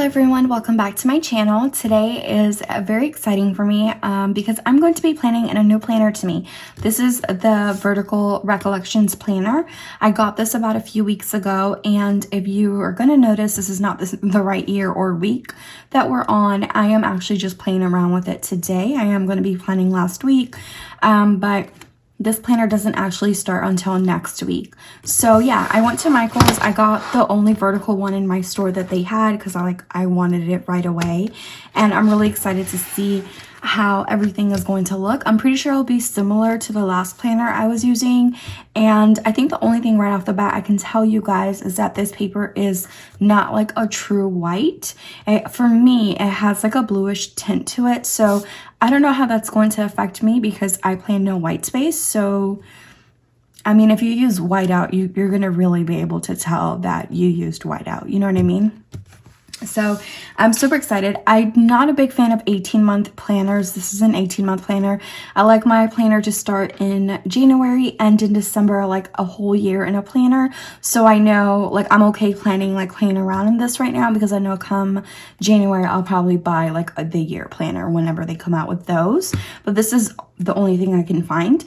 Hello everyone, welcome back to my channel. Today is very exciting for me because I'm going to be planning in a new planner to me. This is the Vertical Recollections planner. I got this about a few weeks ago, and if you are going to notice, this is not the right year or week that we're on. I am actually just playing around with it today. I am going to be planning last week, but this planner doesn't actually start until next week. So yeah, I went to Michael's. I got the only vertical one in my store that they had because I wanted it right away. And I'm really excited to see how everything is going to look. I'm pretty sure it'll be similar to the last planner I was using. And I think the only thing right off the bat I can tell you guys is that this paper is not like a true white. For me, it has like a bluish tint to it. So I don't know how that's going to affect me because I plan no white space. So, I mean, if you use whiteout, you're going to really be able to tell that you used whiteout. You know what I mean? So I'm super excited. I'm not a big fan of 18-month planners. This is an 18-month planner. I like my planner to start in January, end in December, like a whole year in a planner. So I know, like, I'm okay playing around in this right now because I know come January, I'll probably buy like the year planner whenever they come out with those. But this is the only thing I can find.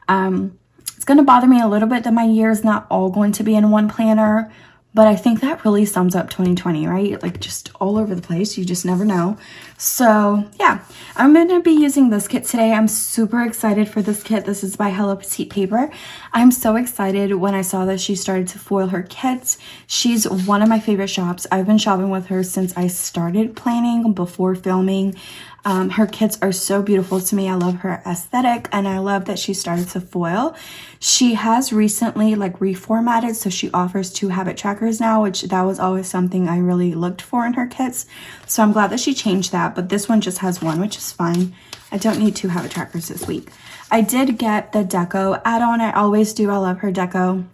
It's going to bother me a little bit that my year is not all going to be in one planner. But I think that really sums up 2020, right? Like just all over the place. You just never know. So yeah, I'm going to be using this kit today. I'm super excited for this kit. This is by Hello Petite Paper. I'm so excited when I saw that she started to foil her kits. She's one of my favorite shops. I've been shopping with her since I started planning before filming. Her kits are so beautiful to me. I love her aesthetic and I love that she started to foil. She has recently like reformatted, so she offers 2 habit trackers now, which that was always something I really looked for in her kits. So I'm glad that she changed that, but this one just has 1, which is fine. I don't need 2 habit trackers this week. I did get the deco add-on. I always do. I love her deco.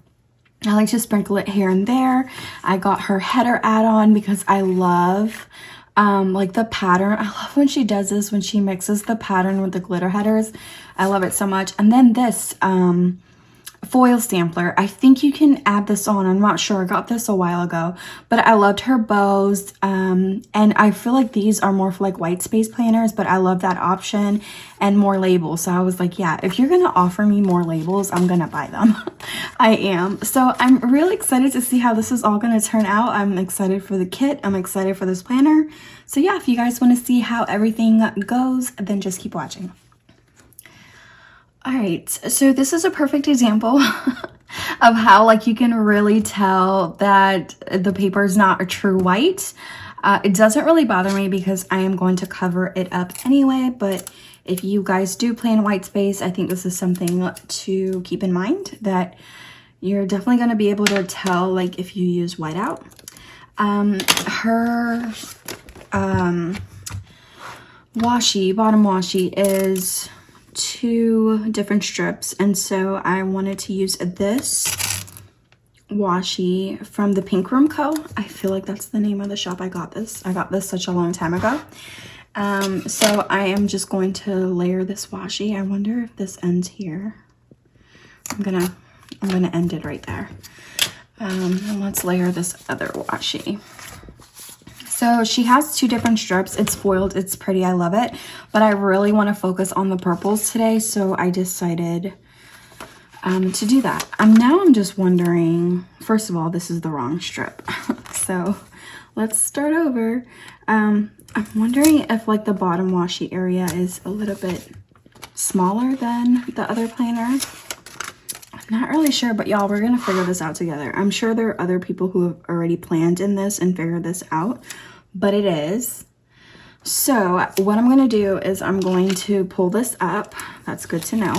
I like to sprinkle it here and there. I got her header add-on because I love like the pattern. I love when she does this, when she mixes the pattern with the glitter headers. I love it so much. And then this foil sampler, I think you can add this on. I'm not sure. I got this a while ago, but I loved her bows. And I feel like these are more for like white space planners, but I love that option and more labels. So I was like, yeah, if you're going to offer me more labels, I'm going to buy them. I am. So I'm really excited to see how this is all going to turn out. I'm excited for the kit. I'm excited for this planner. So yeah, if you guys want to see how everything goes, then just keep watching. All right, so this is a perfect example of how like you can really tell that the paper is not a true white. It doesn't really bother me because I am going to cover it up anyway, but if you guys do plan white space, I think this is something to keep in mind, that you're definitely going to be able to tell like if you use whiteout. Her washi, bottom washi is 2 different strips, and so I wanted to use this washi from the Pink Room Co. I feel like that's the name of the shop I got this. I got this such a long time ago. So I am just going to layer this washi. I wonder if this ends here. I'm gonna end it right there. And let's layer this other washi. So she has 2 different strips. It's foiled. It's pretty. I love it. But I really want to focus on the purples today, so I decided to do that. Now I'm just wondering, first of all, this is the wrong strip. So let's start over. I'm wondering if like the bottom washi area is a little bit smaller than the other planner. I'm not really sure, but y'all, we're going to figure this out together. I'm sure there are other people who have already planned in this and figured this out, but it is. So what I'm going to do is I'm going to pull this up. That's good to know.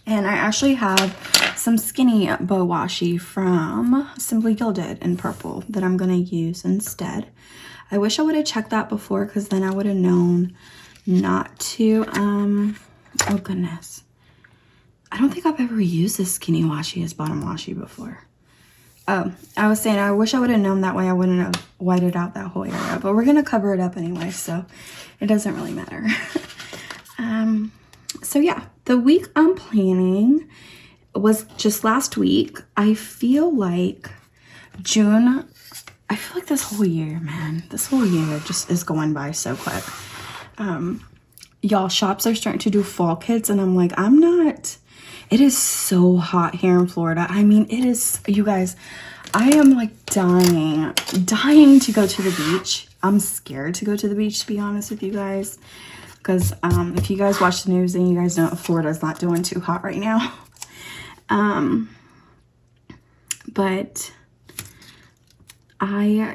And I actually have some skinny bow washi from Simply Gilded in purple that I'm going to use instead. I wish I would have checked that before, because then I would have known not to. Oh goodness. I don't think I've ever used this skinny washi as bottom washi before. Oh, I was saying I wish I would have known, that way I wouldn't have whited out that whole area. But we're going to cover it up anyway, so it doesn't really matter. So yeah, the week I'm planning was just last week. I feel like June I feel like this whole year, man, this whole year just is going by so quick. Y'all, shops are starting to do fall kits, and I'm like, I'm not. It is so hot here in Florida. I mean, it is, you guys, I am like dying to go to the beach. I'm scared to go to the beach, to be honest with you guys. Because if you guys watch the news, then you guys know Florida's not doing too hot right now. But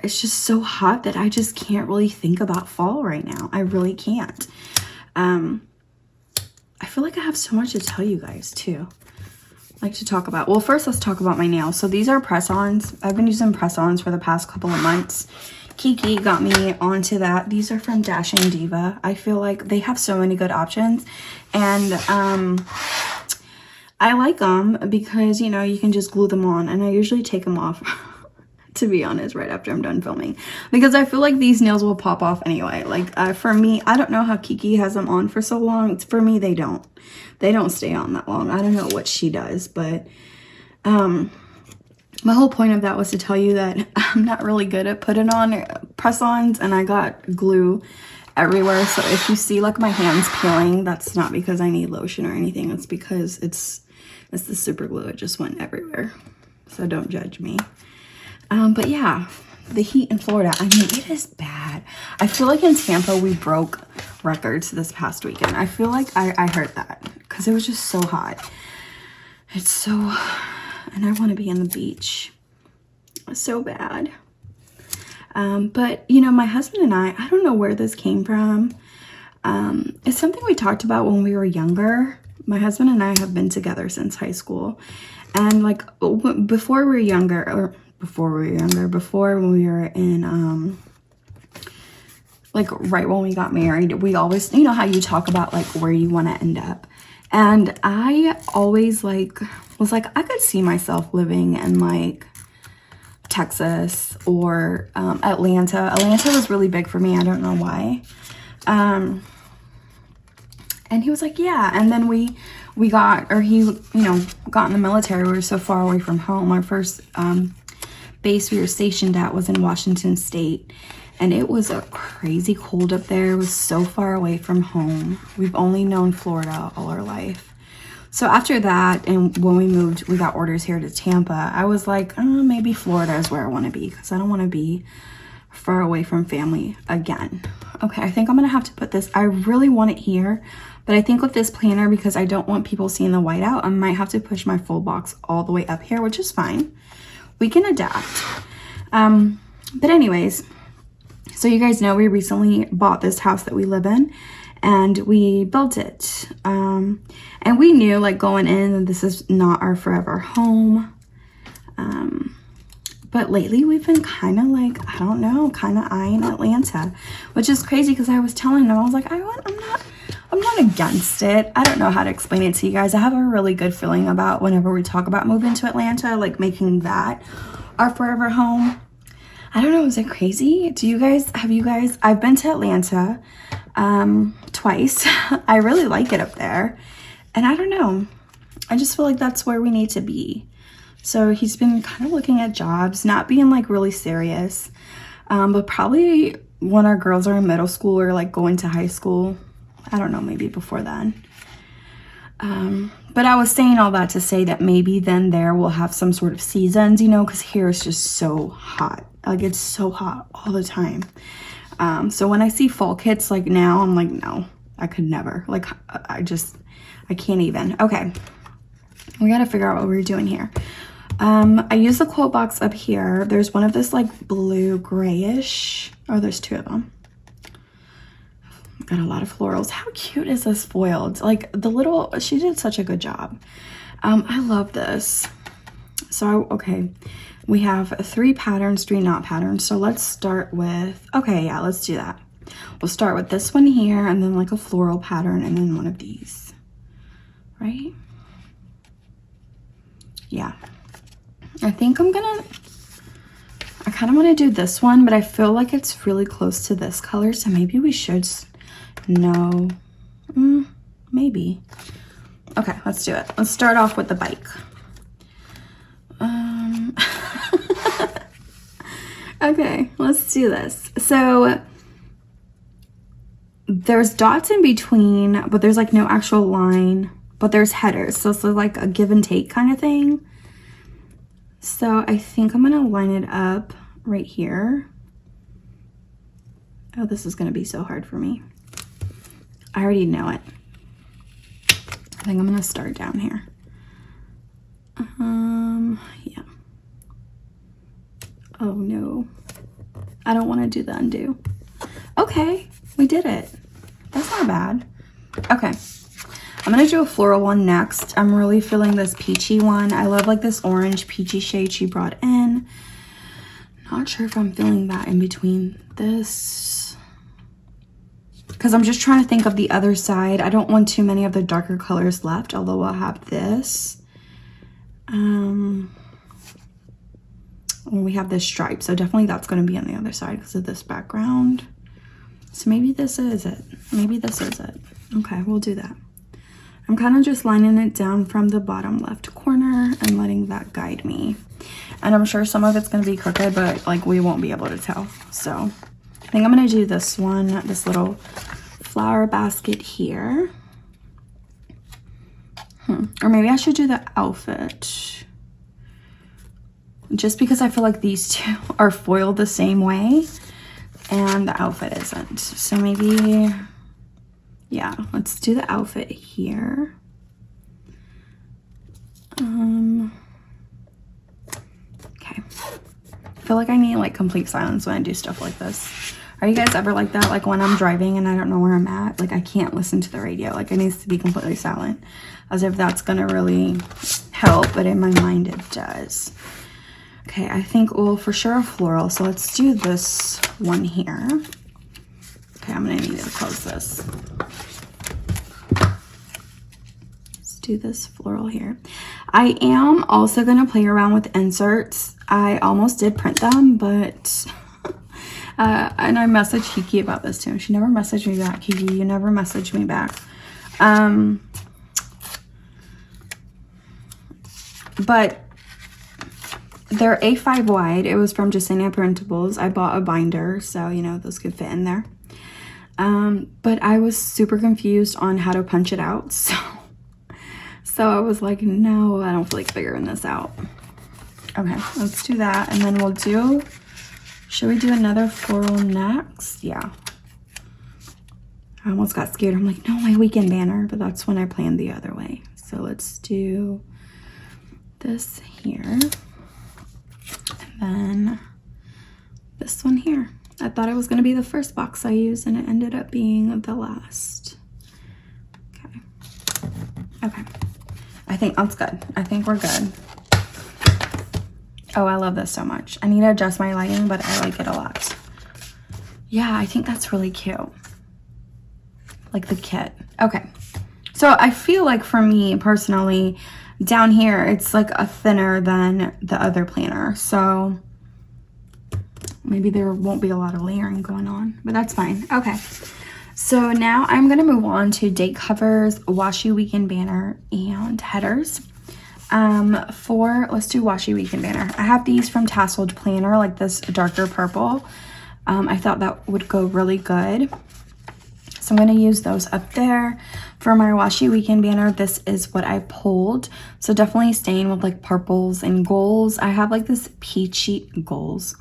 it's just so hot that I just can't really think about fall right now. I really can't. I feel like I have so much to tell you guys too. Like to talk about. Well, first let's talk about my nails. So these are press-ons. I've been using press-ons for the past couple of months. Kiki got me onto that. These are from Dashing Diva. I feel like they have so many good options, and I like them because, you know, you can just glue them on, and I usually take them off to be honest, right after I'm done filming, because I feel like these nails will pop off anyway. Like for me, I don't know how Kiki has them on for so long. For me, they don't stay on that long. I don't know what she does, but my whole point of that was to tell you that I'm not really good at putting on press-ons, and I got glue everywhere. So if you see like my hands peeling, that's not because I need lotion or anything. It's because it's the super glue. It just went everywhere. So don't judge me. But yeah, the heat in Florida, I mean, it is bad. I feel like in Tampa, we broke records this past weekend. I feel like I heard that because it was just so hot. It's so, and I want to be on the beach so bad. But you know, my husband and I don't know where this came from. It's something we talked about when we were younger. My husband and I have been together since high school. And like before when we were in, like right when we got married, we always, you know how you talk about like where you want to end up. And I always like, was like, I could see myself living in like Texas or Atlanta. Atlanta was really big for me. I don't know why. And he was like, yeah. And then he, you know, got in the military. We were so far away from home. Our first base we were stationed at was in Washington State, and it was a crazy cold up there. It was so far away from home. We've only known Florida all our life. So after that, and when we moved, we got orders here to Tampa, I was like, oh, maybe Florida is where I want to be, because I don't want to be far away from family again. Okay, I think I'm gonna have to put this, I really want it here, but I think with this planner, because I don't want people seeing the whiteout, I might have to push my full box all the way up here, which is fine. We can adapt. But anyways, so you guys know we recently bought this house that we live in, and we built it. And we knew like going in that this is not our forever home. But lately we've been kind of like, I don't know, kind of eyeing Atlanta, which is crazy because I was telling him, I was like, I'm not against it. I don't know how to explain it to you guys. I have a really good feeling about whenever we talk about moving to Atlanta, like making that our forever home. I don't know, is it crazy? I've been to Atlanta twice. I really like it up there. And I don't know, I just feel like that's where we need to be. So he's been kind of looking at jobs, not being like really serious, but probably when our girls are in middle school or like going to high school. I don't know, maybe before then. But I was saying all that to say that maybe then there we'll have some sort of seasons, you know, because here it's just so hot. Like it's so hot all the time. So when I see fall kits like now, I'm like, no, I could never. Like I can't even. Okay, we got to figure out what we're doing here. I use the quote box up here. There's one of this like blue grayish. Oh, there's two of them. Got a lot of florals. How cute is this foiled? Like she did such a good job. I love this. So, okay, we have 3 patterns, 3 knot patterns. So let's start with, okay, yeah, let's do that. We'll start with this one here, and then like a floral pattern, and then one of these, right? Yeah. I think I kind of want to do this one, but I feel like it's really close to this color, so maybe we should, no, maybe. Okay, let's do it. Let's start off with the bike. Okay, let's do this. So there's dots in between, but there's like no actual line, but there's headers. So it's like a give and take kind of thing. So I think I'm gonna line it up right here. Oh, this is gonna be so hard for me. I already know it. I think I'm gonna start down here. Yeah. Oh no. I don't wanna do the undo. Okay, we did it. That's not bad. Okay. I'm gonna do a floral one next. I'm really feeling this peachy one. I love like this orange peachy shade she brought in. Not sure if I'm feeling that in between this, because I'm just trying to think of the other side. I don't want too many of the darker colors left, although I'll have this. We have this stripe, so definitely that's going to be on the other side because of this background. So maybe this is it. Maybe this is it. Okay, we'll do that. I'm kind of just lining it down from the bottom left corner and letting that guide me. And I'm sure some of it's going to be crooked, but like we won't be able to tell. So I think I'm going to do this one, this little flower basket here. Or maybe I should do the outfit. Just because I feel like these two are foiled the same way and the outfit isn't. So maybe, yeah, let's do the outfit here. Okay. I feel like I need like complete silence when I do stuff like this. Are you guys ever like that? Like when I'm driving and I don't know where I'm at, like I can't listen to the radio. Like it needs to be completely silent, as if that's gonna really help, but in my mind it does. Okay, I think, well, for sure a floral. So let's do this one here. Okay, I'm gonna need to close this. Let's do this floral here. I am also gonna play around with inserts. I almost did print them, but and I messaged Kiki about this too. She never messaged me back. Kiki, you never messaged me back. But they're A5 wide. It was from Jasenia Printables. I bought a binder, so you know those could fit in there. But I was super confused on how to punch it out, so I was like, no, I don't feel like figuring this out. Okay, let's do that, and then we'll do. Should we do another floral next? Yeah. I almost got scared. I'm like, no, my weekend banner, but that's when I planned the other way. So let's do this here. And then this one here. I thought it was going to be the first box I used, and it ended up being the last. Okay. Okay. I think that's good. I think we're good. Oh, I love this so much. I need to adjust my lighting, but I like it a lot. Yeah, I think that's really cute. Like the kit. Okay. So I feel like for me personally, down here, it's like a thinner than the other planner. So maybe there won't be a lot of layering going on, but that's fine. Okay. So now I'm going to move on to date covers, washi weekend banner, and headers. Let's do washi weekend banner. I have these from Tasseled Planner, like this darker purple. I thought that would go really good. So I'm going to use those up there. For my washi weekend banner, this is what I pulled. So definitely staying with like purples and golds. I have like this peachy golds,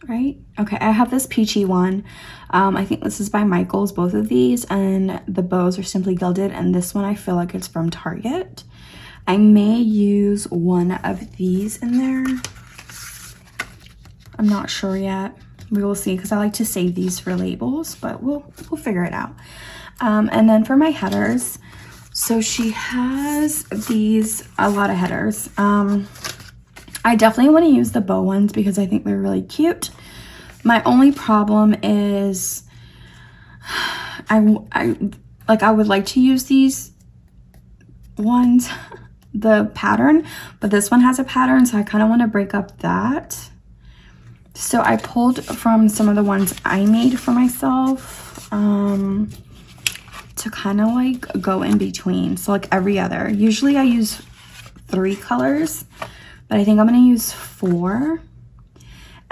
right? Okay, I have this peachy one. I think this is by Michaels, both of these, and the bows are Simply Gilded, and this one I feel like it's from Target. I may use one of these in there. I'm not sure yet. We will see, because I like to save these for labels, but we'll figure it out. And then for my headers, so she has these, a lot of headers. I definitely want to use the bow ones because I think they're really cute. My only problem is I would like to use these ones, the pattern, but this one has a pattern, so I kind of want to break up that. So I pulled from some of the ones I made for myself to kind of like go in between. So like every other. Usually I use 3 colors, but I think I'm going to use 4.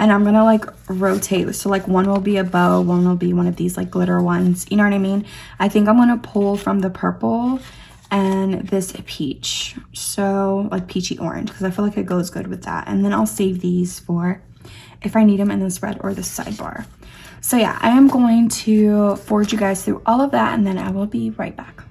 And I'm gonna like rotate. So like one will be a bow, one will be one of these like glitter ones. You know what I mean? I think I'm gonna pull from the purple and this peach. So like peachy orange, because I feel like it goes good with that. And then I'll save these for if I need them in this red or the sidebar. So yeah, I am going to forward you guys through all of that, and then I will be right back.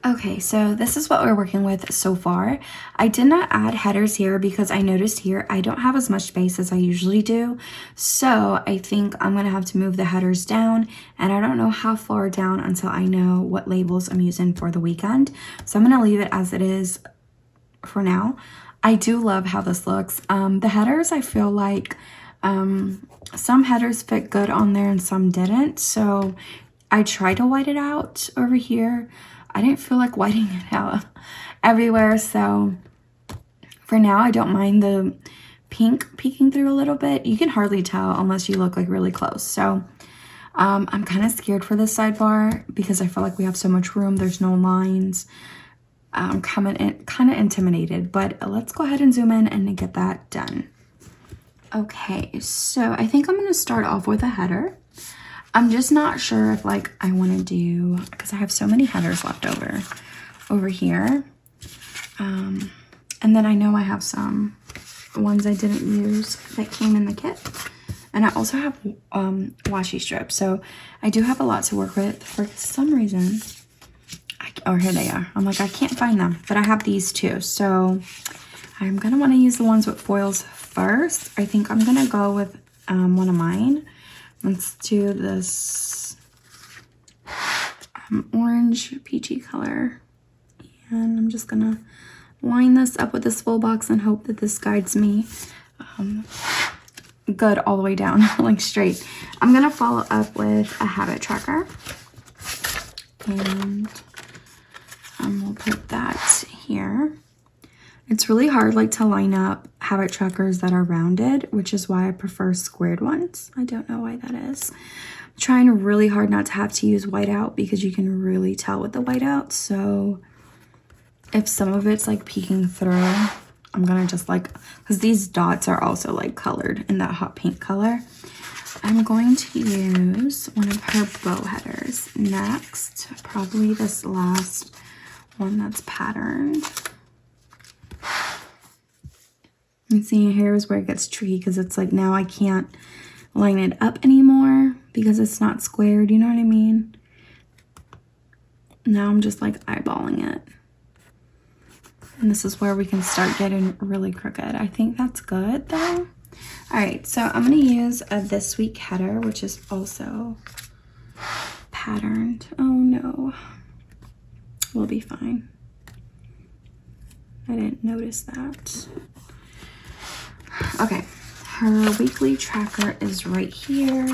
Okay, so this is what we're working with so far. I did not add headers here because I noticed here I don't have as much space as I usually do. So I think I'm gonna have to move the headers down, and I don't know how far down until I know what labels I'm using for the weekend. So I'm gonna leave it as it is for now. I do love how this looks. The headers, I feel like some headers fit good on there and some didn't. So I tried to white it out over here. I didn't feel like whiting it out everywhere, so for now I don't mind the pink peeking through a little bit. You can hardly tell unless you look like really close. So I'm kind of scared for this sidebar because I feel like we have so much room. There's no lines. I'm kind of intimidated, but let's go ahead and zoom in and get that done. Okay, so I think I'm going to start off with a header. I'm just not sure if like I want to do, because I have so many headers left over here. And then I know I have some ones I didn't use that came in the kit. And I also have washi strips. So I do have a lot to work with. For some reason, oh, here they are. I'm like, I can't find them, but I have these too. So I'm going to want to use the ones with foils first. I think I'm going to go with one of mine. Let's do this orange peachy color. And I'm just gonna line this up with this full box and hope that this guides me good all the way down, like straight. I'm gonna follow up with a habit tracker. And we'll put that here. It's really hard like to line up habit trackers that are rounded, which is why I prefer squared ones. I don't know why that is. I'm trying really hard not to have to use whiteout because you can really tell with the whiteout. So if some of it's like peeking through, I'm gonna just like, because these dots are also like colored in that hot pink color. I'm going to use one of her bow headers next, probably this last one that's patterned. And see, here is where it gets tricky because it's like now I can't line it up anymore because it's not squared, you know what I mean? Now I'm just like eyeballing it. And this is where we can start getting really crooked. I think that's good though. All right, so I'm gonna use a This Week header, which is also patterned. Oh no, we'll be fine. I didn't notice that. Okay, her weekly tracker is right here.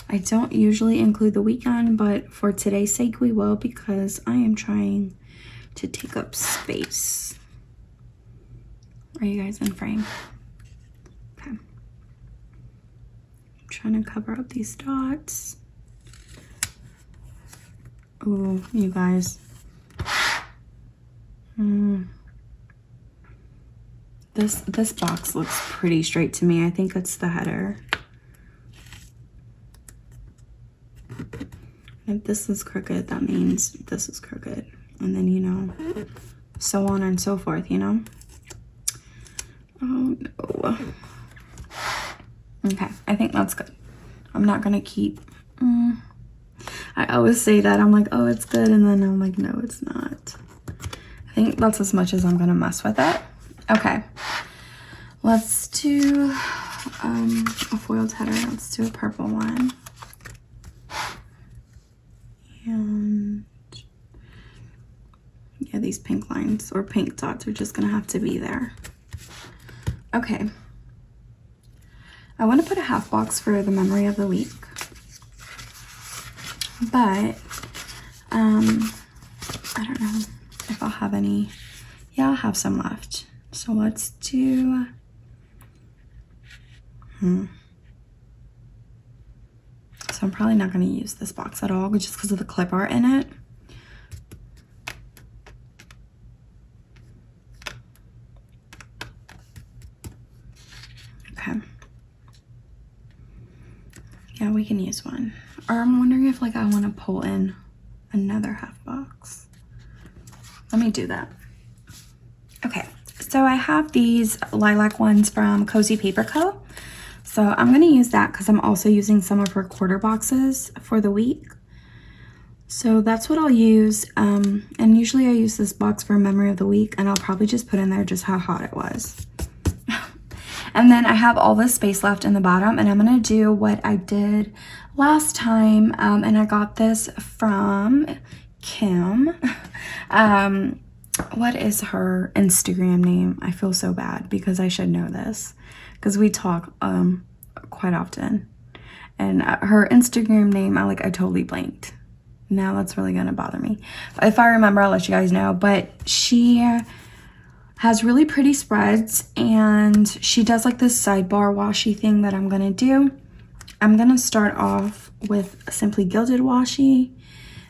I don't usually include the weekend, but for today's sake we will because I am trying to take up space. Are you guys in frame? Okay. I'm trying to cover up these dots. Ooh, you guys. This box looks pretty straight to me. I think it's the header. If this is crooked, that means this is crooked. And then, you know, so on and so forth, you know? Oh, no. Okay, I think that's good. I'm not going to keep... I always say that. I'm like, oh, it's good. And then I'm like, no, it's not. I think that's as much as I'm going to mess with it. Okay. Let's do a foiled header. Let's do a purple one. And yeah, these pink lines or pink dots are just gonna have to be there. Okay. I want to put a half box for the memory of the week. But I don't know if I'll have any. Yeah, I'll have some left. So let's do So I'm probably not going to use this box at all, just because of the clip art in it. Okay. Yeah, we can use one. Or I'm wondering if like I want to pull in another half box. Let me do that. Okay, so I have these lilac ones from Cozy Paper Co. So I'm going to use that because I'm also using some of her quarter boxes for the week. So that's what I'll use. And usually I use this box for memory of the week, and I'll probably just put in there just how hot it was. And then I have all this space left in the bottom, and I'm going to do what I did last time. And I got this from Kim. What is her Instagram name? I feel so bad because I should know this because we talk quite often. And her Instagram name, I totally blanked. Now that's really gonna bother me. If I remember, I'll let you guys know. But she has really pretty spreads, and she does like this sidebar washi thing that I'm gonna do. I'm gonna start off with Simply Gilded washi,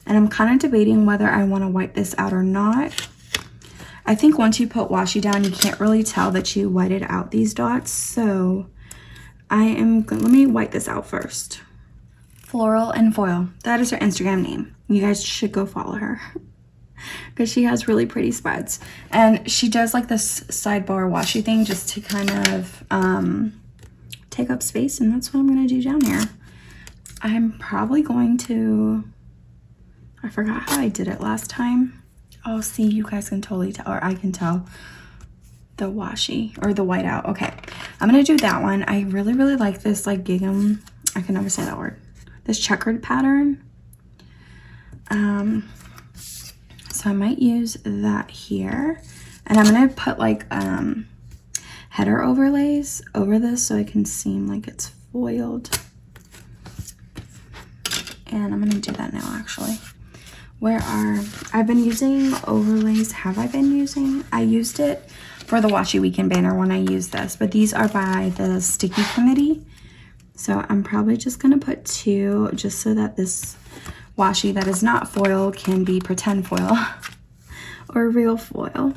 and I'm kind of debating whether I want to wipe this out or not. I think once you put washi down, you can't really tell that you whited out these dots. So let me wipe this out first. Floral and Foil. That is her Instagram name. You guys should go follow her because she has really pretty spreads. And she does like this sidebar washi thing just to kind of take up space. And that's what I'm going to do down here. I'm probably going to... I forgot how I did it last time. Oh, see, you guys can totally tell, or I can tell the washi or the whiteout. Okay, I'm gonna do that one. I really, really like this like gingham. I can never say that word. This checkered pattern. So I might use that here, and I'm gonna put like header overlays over this so it can seem like it's foiled. And I'm gonna do that now actually. I've been using overlays. I used it for the Washi Weekend banner when I used this, but these are by the Sticky Committee. So I'm probably just gonna put 2 just so that this washi that is not foil can be pretend foil or real foil.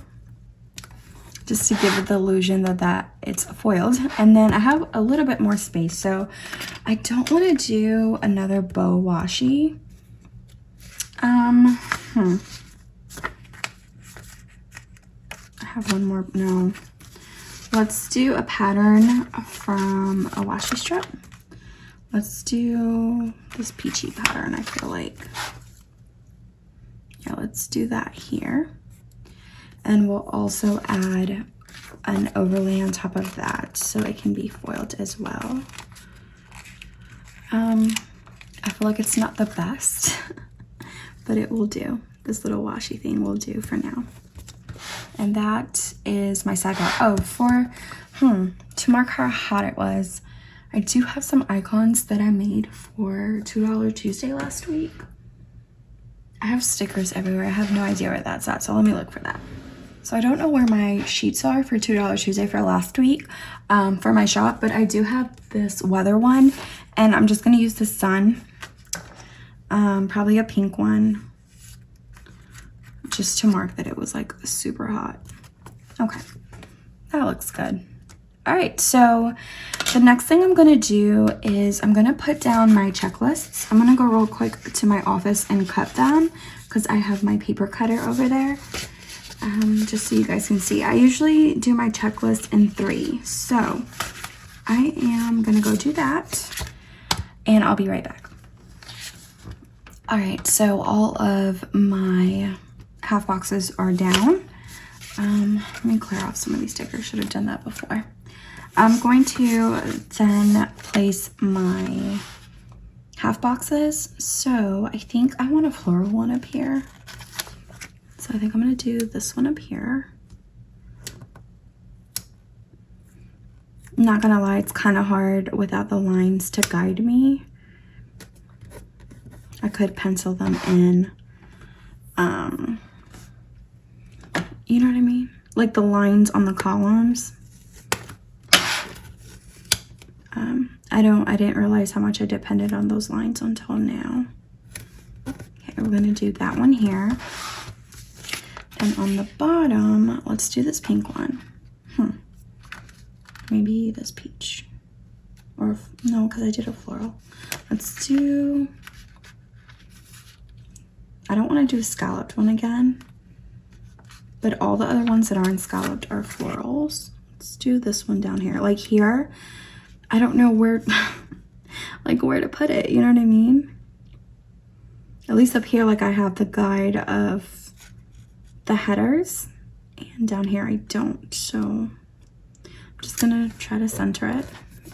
Just to give it the illusion that it's foiled. And then I have a little bit more space, so I don't want to do another bow washi. I have one more. No, Let's do a pattern from a washi strip. Let's do this peachy pattern, I feel like. Yeah, let's do that here. And we'll also add an overlay on top of that so it can be foiled as well. I feel like it's not the best, but it will do. This little washi thing will do for now. And that is my sidebar. Oh, to mark how hot it was, I do have some icons that I made for $2 Tuesday last week. I have stickers everywhere. I have no idea where that's at, so let me look for that. So I don't know where my sheets are for $2 Tuesday for last week for my shop, but I do have this weather one, and I'm just going to use the sun, probably a pink one, just to mark that it was like super hot. Okay, that looks good. All right, so the next thing I'm gonna do is I'm gonna put down my checklists. I'm gonna go real quick to my office and cut them because I have my paper cutter over there, just so you guys can see. I usually do my checklist in 3, so I am gonna go do that and I'll be right back. All right, so all of my half boxes are down. Let me clear off some of these stickers. Should have done that before. I'm going to then place my half boxes. So I think I want a floral one up here. So I think I'm going to do this one up here. I'm not going to lie, it's kind of hard without the lines to guide me. I could pencil them in. You know what I mean? Like the lines on the columns. I didn't realize how much I depended on those lines until now. Okay, we're gonna do that one here. And on the bottom, let's do this pink one. Maybe this peach. Or, no, because I did a floral. Let's do, I don't want to do a scalloped one again. But all the other ones that aren't scalloped are florals. Let's do this one down here. Like here, I don't know where, like where to put it. You know what I mean? At least up here, like I have the guide of the headers. And down here I don't. So I'm just gonna try to center it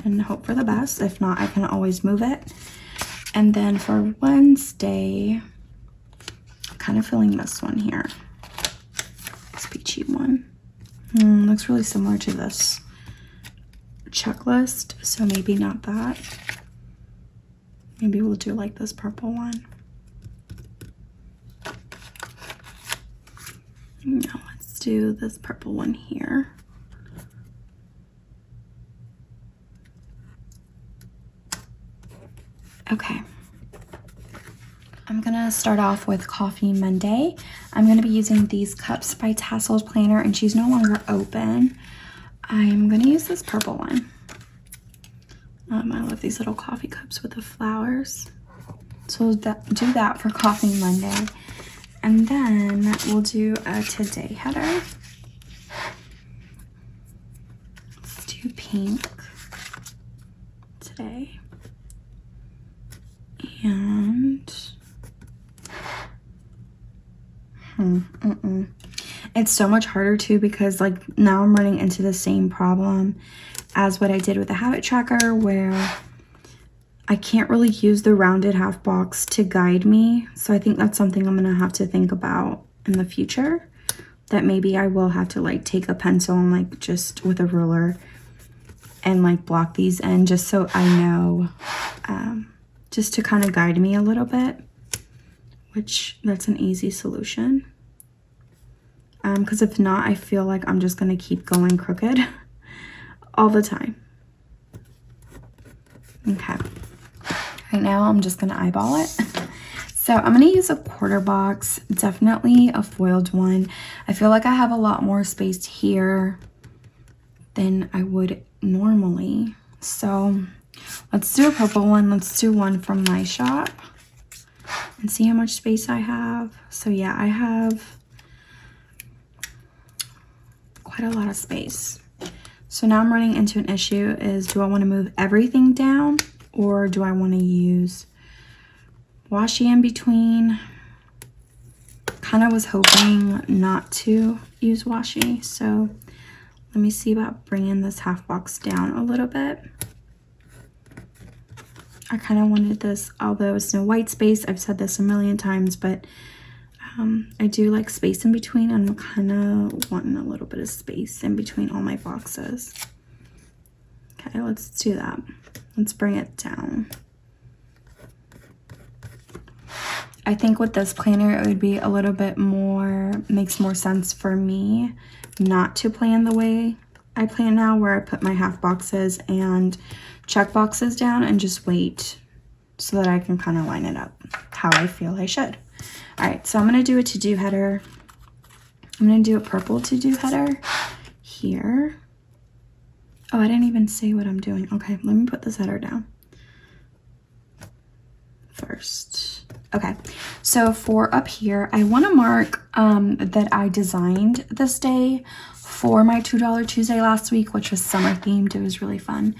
and hope for the best. If not, I can always move it. And then for Wednesday, I'm kind of filling this one here. This peachy one. Looks really similar to this checklist, so maybe not that. Maybe we'll do like this purple one. No, let's do this purple one here. Okay. I'm gonna start off with Coffee Monday. I'm gonna be using these cups by Tassels Planner, and she's no longer open. I'm gonna use this purple one. I love these little coffee cups with the flowers. So we'll do that for Coffee Monday. And then we'll do a today header. Let's do pink today. And it's so much harder too, because like now I'm running into the same problem as what I did with the habit tracker, where I can't really use the rounded half box to guide me. So I think that's something I'm gonna have to think about in the future, that maybe I will have to like take a pencil and like just with a ruler and like block these in, just so I know, just to kind of guide me a little bit, which that's an easy solution. Because if not, I feel like I'm just gonna keep going crooked all the time. Okay. Right now, I'm just gonna eyeball it. So I'm gonna use a quarter box, definitely a foiled one. I feel like I have a lot more space here than I would normally. So let's do a purple one. Let's do one from my shop and see how much space I have. So yeah, I have quite a lot of space. So now I'm running into an issue is, do I want to move everything down or do I want to use washi in between? Kind of was hoping not to use washi. So let me see about bringing this half box down a little bit. I kind of wanted this, although it's no white space. I've said this a million times, but I do like space in between. I'm kind of wanting a little bit of space in between all my boxes. Okay, let's do that. Let's bring it down. I think with this planner, it would be a little bit more, makes more sense for me not to plan the way I plan now, where I put my half boxes and check boxes down and just wait so that I can kind of line it up how I feel I should. All right, so I'm going to do a to-do header. I'm going to do a purple to-do header here. Oh, I didn't even say what I'm doing. Okay, let me put this header down first. Okay, so for up here, I want to mark that I designed this day for my $2 Tuesday last week, which was summer themed. It was really fun.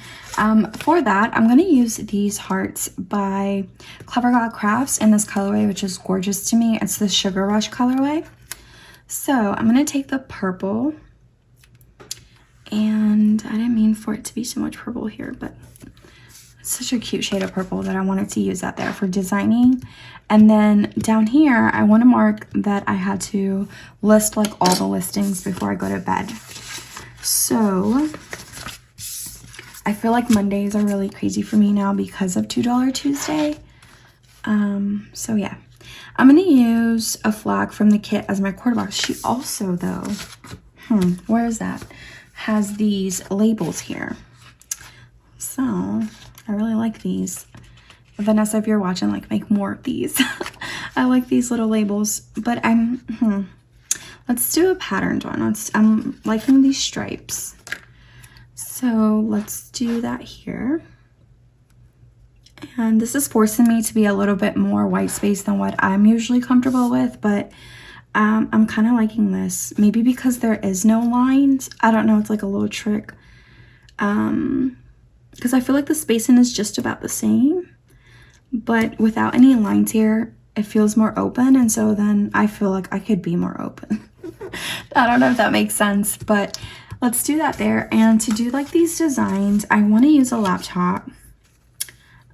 For that, I'm going to use these hearts by Clever God Crafts in this colorway, which is gorgeous to me. It's the Sugar Rush colorway. So I'm going to take the purple, and I didn't mean for it to be so much purple here, but it's such a cute shade of purple that I wanted to use that there for designing. And then down here, I want to mark that I had to list like all the listings before I go to bed. So I feel like Mondays are really crazy for me now because of $2 Tuesday. So yeah, I'm going to use a flag from the kit as my quarter box. She also, though, where is that? Has these labels here. So I really like these. Vanessa, if you're watching, like, make more of these. I like these little labels, but let's do a patterned one. I'm liking these stripes. So let's do that here. And this is forcing me to be a little bit more white space than what I'm usually comfortable with, but I'm kind of liking this. Maybe because there is no lines. I don't know, it's like a little trick. Because I feel like the spacing is just about the same. But without any lines here, it feels more open, and so then I feel like I could be more open. I don't know if that makes sense, but let's do that there. And to do like these designs, I want to use a laptop.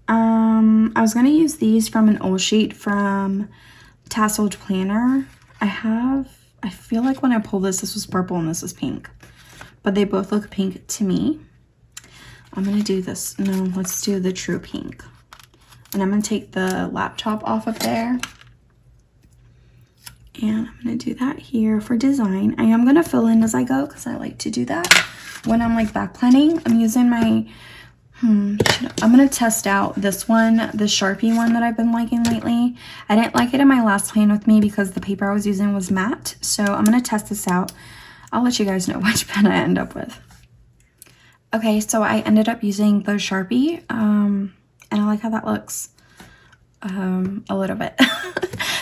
I was going to use these from an old sheet from Tasseled Planner. I feel like when I pulled this was purple and this is pink, but they both look pink to me. I'm going to do this. No, let's do the true pink. And I'm going to take the laptop off of there. And I'm going to do that here for design. I am going to fill in as I go because I like to do that. When I'm like back planning, I'm using my, I'm going to test out this one, the Sharpie one that I've been liking lately. I didn't like it in my last plan with me because the paper I was using was matte. So I'm going to test this out. I'll let you guys know which pen I end up with. Okay, so I ended up using the Sharpie. And I like how that looks a little bit.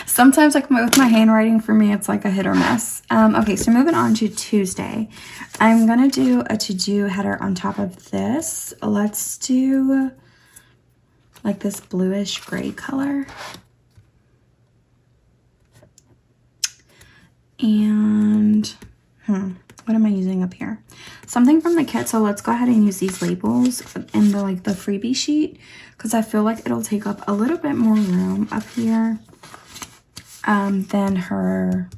Sometimes like with my handwriting, for me, it's like a hit or miss. Okay, so moving on to Tuesday. I'm going to do a to-do header on top of this. Let's do like this bluish gray color. And what am I using up here? Something from the kit. So let's go ahead and use these labels in the like the freebie sheet, because I feel like it'll take up a little bit more room up here than her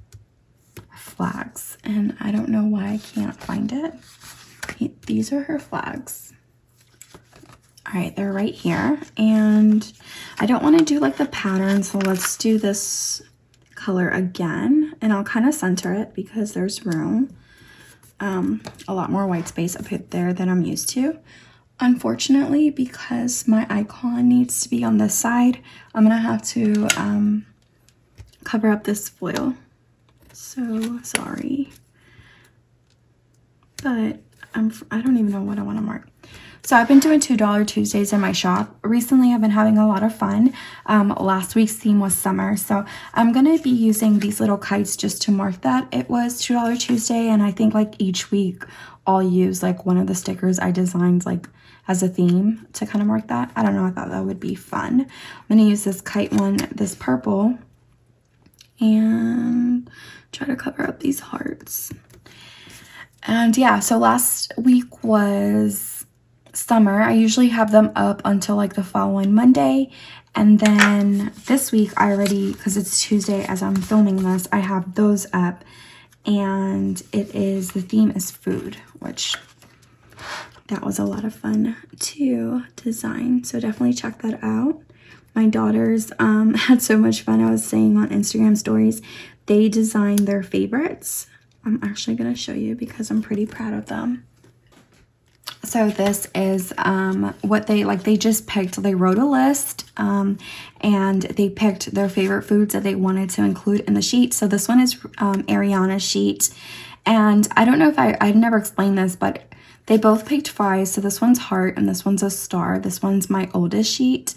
flags. And I don't know why I can't find it. These are her flags. All right, they're right here. And I don't want to do like the pattern, so let's do this color again. And I'll kind of center it because there's room. A lot more white space up there than I'm used to. Unfortunately, because my icon needs to be on this side, I'm gonna have to cover up this foil. So sorry, but I don't even know what I want to mark. So I've been doing $2 Tuesdays in my shop. Recently, I've been having a lot of fun. Last week's theme was summer, so I'm going to be using these little kites just to mark that it was $2 Tuesday, and I think like each week I'll use like one of the stickers I designed like as a theme to kind of mark that. I don't know, I thought that would be fun. I'm going to use this kite one, this purple, and try to cover up these hearts. And yeah, so last week was summer. I usually have them up until like the following Monday. And then this week I already, because it's Tuesday as I'm filming this, I have those up. And it is, the theme is food, which that was a lot of fun to design. So definitely check that out. My daughters had so much fun. I was saying on Instagram stories, they designed their favorites. I'm actually going to show you because I'm pretty proud of them. So this is what they just picked. They wrote a list and they picked their favorite foods that they wanted to include in the sheet. So this one is Ariana's sheet. And I don't know if I'd never explained this, but they both picked fries. So this one's heart and this one's a star. This one's my oldest sheet.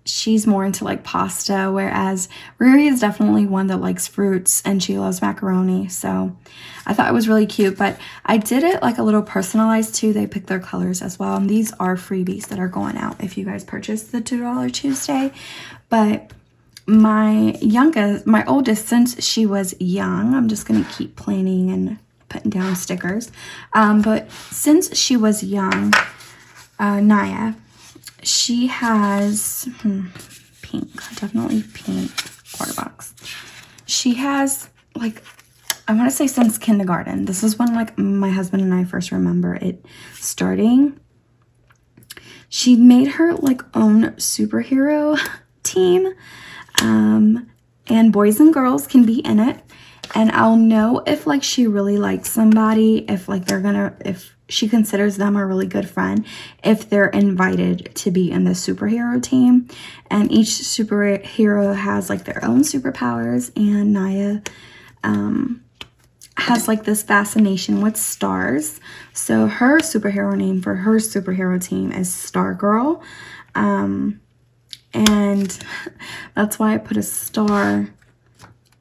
She's more into like pasta, whereas Riri is definitely one that likes fruits and she loves macaroni. So I thought it was really cute, but I did it like a little personalized too. They picked their colors as well. And these are freebies that are going out if you guys purchase the $2 Tuesday. But my oldest, since she was young, I'm just going to keep planning and putting down stickers. But since she was young, Naya, she has pink, definitely pink quarter box. She has like, I want to say since kindergarten. This is when like my husband and I first remember it starting. She made her like own superhero team, and boys and girls can be in it. And I'll know if like she really likes somebody, if like if she considers them a really good friend, if they're invited to be in the superhero team. And each superhero has like their own superpowers, and Naya has like this fascination with stars. So her superhero name for her superhero team is Star Girl. And that's why I put a star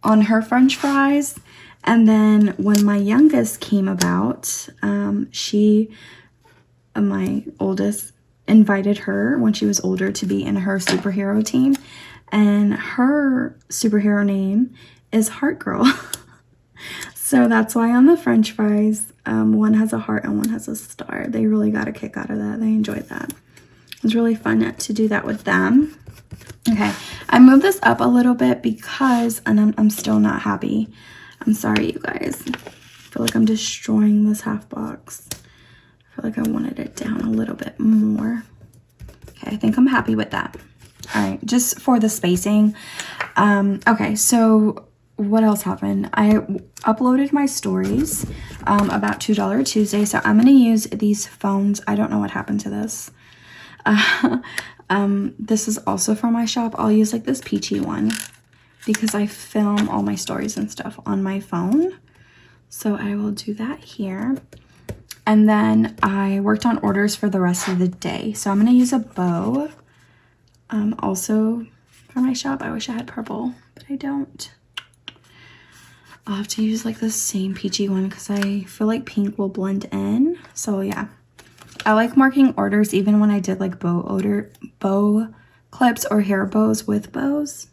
on her French fries. And then when my youngest came about, my oldest, invited her when she was older to be in her superhero team. And her superhero name is Heart Girl. So that's why on the French fries, one has a heart and one has a star. They really got a kick out of that. They enjoyed that. It was really fun to do that with them. Okay, I moved this up a little bit because, and I'm still not happy. I'm sorry, you guys. I feel like I'm destroying this half box. I feel like I wanted it down a little bit more. Okay, I think I'm happy with that. All right, just for the spacing. Okay, so what else happened? I uploaded my stories about $2 Tuesday, so I'm going to use these phones. I don't know what happened to this. This is also from my shop. I'll use like this peachy one because I film all my stories and stuff on my phone. So I will do that here. And then I worked on orders for the rest of the day. So I'm going to use a bow. Also for my shop. I wish I had purple, but I don't. I'll have to use like the same peachy one because I feel like pink will blend in. So yeah. I like marking orders even when I did like bow clips or hair bows with bows.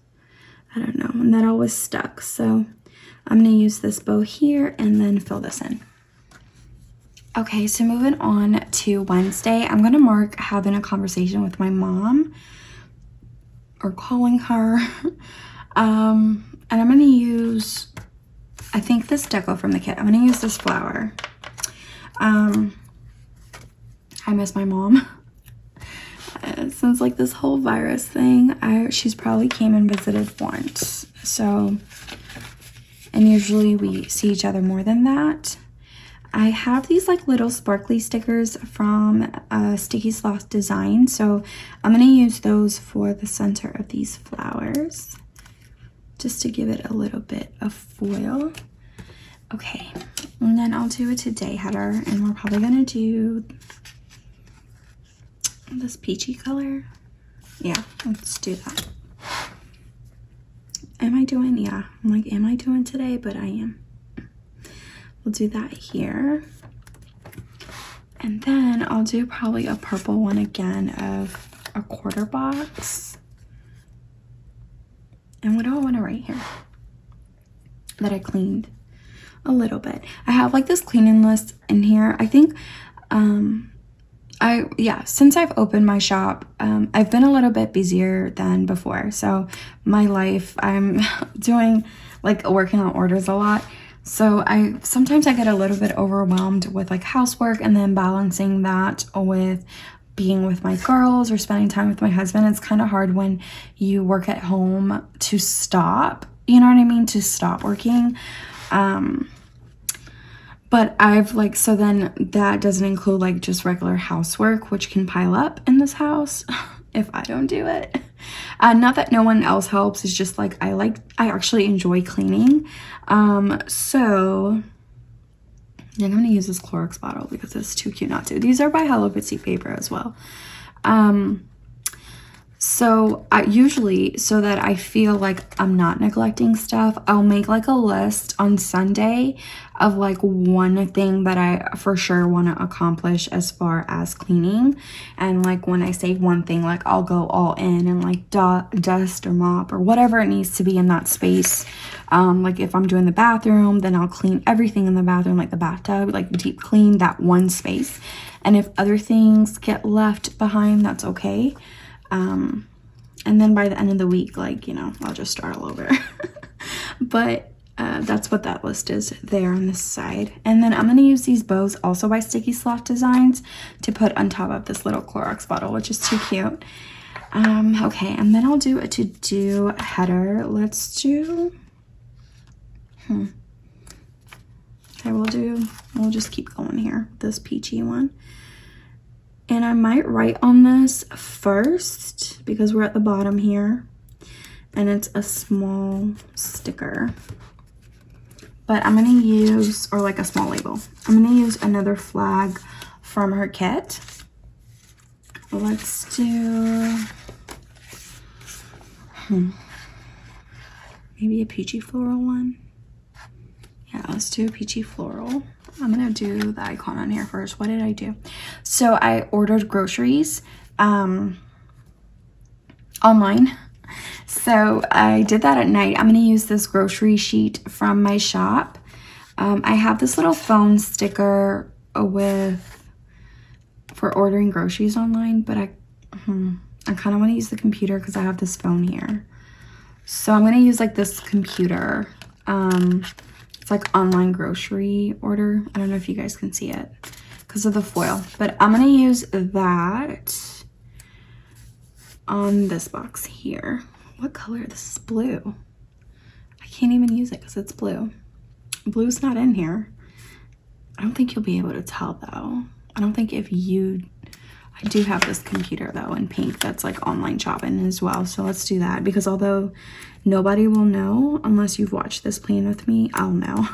I don't know, and that always stuck. So I'm going to use this bow here and then fill this in. Okay, so moving on to Wednesday, I'm going to mark having a conversation with my mom or calling her. And I'm going to use, I think, this deco from the kit. I'm going to use this flower. I miss my mom. Since like this whole virus thing, she's probably came and visited once. So, and usually we see each other more than that. I have these like little sparkly stickers from Sticky Sloth Design. So I'm going to use those for the center of these flowers, just to give it a little bit of foil. Okay, and then I'll do a today header, and we're probably going to do this peachy color. Yeah, let's do that. Am I doing? Yeah, I'm like, am I doing today? But I am. We'll do that here. And then I'll do probably a purple one again of a quarter box. And what do I want to write here? That I cleaned a little bit. I have like this cleaning list in here. I think, since I've opened my shop, I've been a little bit busier than before. So my life, I'm doing like working on orders a lot. So sometimes I get a little bit overwhelmed with like housework and then balancing that with being with my girls or spending time with my husband. It's kind of hard when you work at home to stop, you know what I mean? To stop working. But I've like, so then that doesn't include like just regular housework, which can pile up in this house if I don't do it. Not that no one else helps. It's just like, I actually enjoy cleaning. So yeah, I'm going to use this Clorox bottle because it's too cute not to. These are by Hello Kitty paper as well. So I usually, so that I feel like I'm not neglecting stuff, I'll make like a list on Sunday of like one thing that I for sure want to accomplish as far as cleaning. And like when I say one thing, like I'll go all in and like dust or mop or whatever it needs to be in that space. Like if I'm doing the bathroom, then I'll clean everything in the bathroom, like the bathtub, like deep clean that one space. And if other things get left behind, that's okay. And then by the end of the week, like, you know, I'll just start all over. But that's what that list is there on this side. And then I'm going to use these bows also by Sticky Sloth Designs to put on top of this little Clorox bottle, which is too cute. Okay, and then I'll do a to-do header. Let's do... Okay, we'll just keep going here. This peachy one. And I might write on this first because we're at the bottom here. And it's a small sticker. But I'm going to use, or like a small label. I'm going to use another flag from her kit. Let's do... maybe a peachy floral one. Yeah, let's do a peachy floral. I'm gonna do the icon on here first. What did I do? So I ordered groceries online. So I did that at night. I'm gonna use this grocery sheet from my shop. I have this little phone sticker for ordering groceries online, but I kind of want to use the computer because I have this phone here. So I'm gonna use like this computer. It's like online grocery order. I don't know if you guys can see it because of the foil, but I'm going to use that on this box here. What color? This is blue. I can't even use it because it's blue. Blue's not in here. I don't think you'll be able to tell though. I don't think I do have this computer though in pink that's like online shopping as well. So let's do that because although nobody will know unless you've watched this plan with me, I'll know.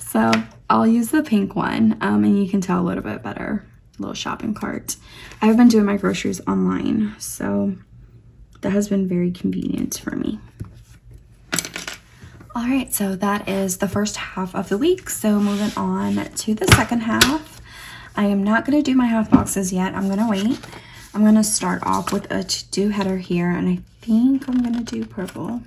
So I'll use the pink one and you can tell a little bit better. Little shopping cart. I've been doing my groceries online, so that has been very convenient for me. All right, so that is the first half of the week. So moving on to the second half. I am not going to do my half boxes yet. I'm going to wait. I'm going to start off with a to-do header here, and I think I'm going to do purple.